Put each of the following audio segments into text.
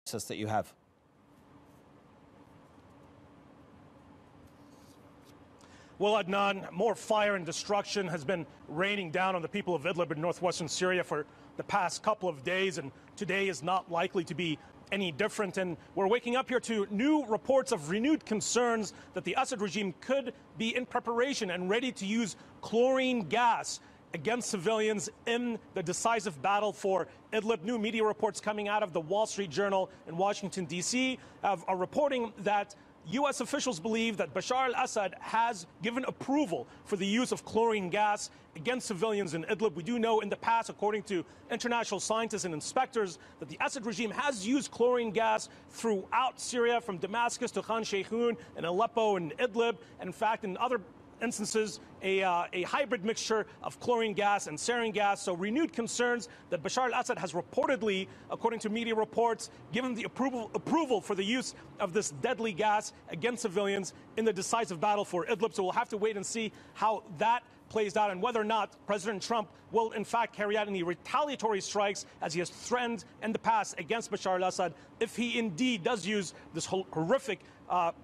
that you have. Well, Adnan, more fire and destruction has been raining down on the people of Idlib in northwestern Syria for the past couple of days, and today is not likely to be any different. And we're waking up here to new reports of renewed concerns that the Assad regime could be in preparation and ready to use chlorine gas against civilians in the decisive battle for Idlib. New media reports coming out of the Wall Street Journal in Washington, D.C. are reporting that U.S. officials believe that Bashar al-Assad has given approval for the use of chlorine gas against civilians in Idlib. We do know in the past, according to international scientists and inspectors, that the Assad regime has used chlorine gas throughout Syria, from Damascus to Khan Sheikhoun and Aleppo and Idlib, and in fact, in other instances, a hybrid mixture of chlorine gas and sarin gas. So renewed concerns that Bashar al-Assad has reportedly, according to media reports, given the approval for the use of this deadly gas against civilians in the decisive battle for Idlib. So we'll have to wait and see how that plays out and whether or not President Trump will in fact carry out any retaliatory strikes, as he has threatened in the past, against Bashar al-Assad if he indeed does use this horrific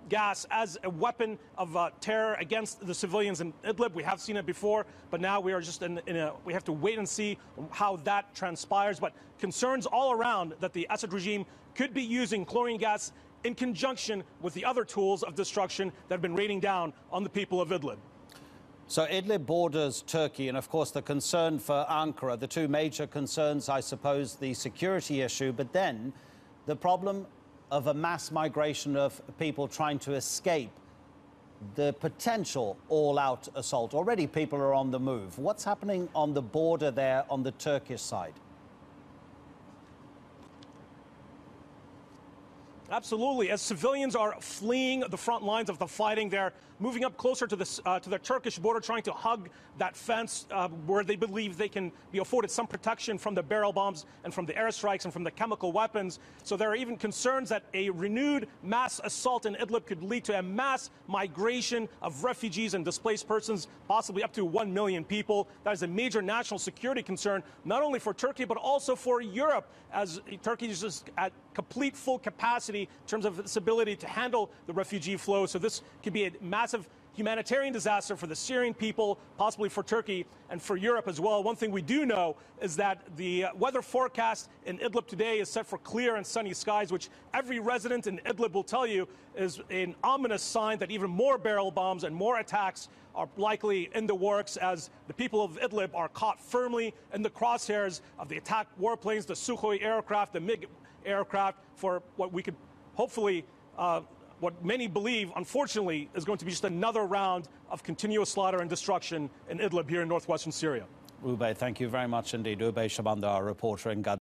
gas as a weapon of terror against the civilians in Idlib. We have seen it before, but now we are just we have to wait and see how that transpires. But concerns all around that the Assad regime could be using chlorine gas in conjunction with the other tools of destruction that have been raining down on the people of Idlib. So Idlib borders Turkey, and of course the concern for Ankara, the two major concerns, I suppose, the security issue, but then the problem of a mass migration of people trying to escape the potential all-out assault. Already people are on the move. What's happening on the border there on the Turkish side? Absolutely. As civilians are fleeing the front lines of the fighting, they're moving up closer to the Turkish border, trying to hug that fence where they believe they can be afforded some protection from the barrel bombs and from the airstrikes and from the chemical weapons. So there are even concerns that a renewed mass assault in Idlib could lead to a mass migration of refugees and displaced persons, possibly up to 1 million people. That is a major national security concern, not only for Turkey, but also for Europe, as Turkey is just at complete full capacity in terms of its ability to handle the refugee flow. So this could be a massive humanitarian disaster for the Syrian people, possibly for Turkey and for Europe as well. One thing we do know is that the weather forecast in Idlib today is set for clear and sunny skies, which every resident in Idlib will tell you is an ominous sign that even more barrel bombs and more attacks are likely in the works, as the people of Idlib are caught firmly in the crosshairs of the attack warplanes, the Sukhoi aircraft, the MiG aircraft, for what we could hopefully what many believe, unfortunately, is going to be just another round of continuous slaughter and destruction in Idlib here in northwestern Syria. Oubai, thank you very much indeed. Oubai Shahbandar, reporter in Gaza.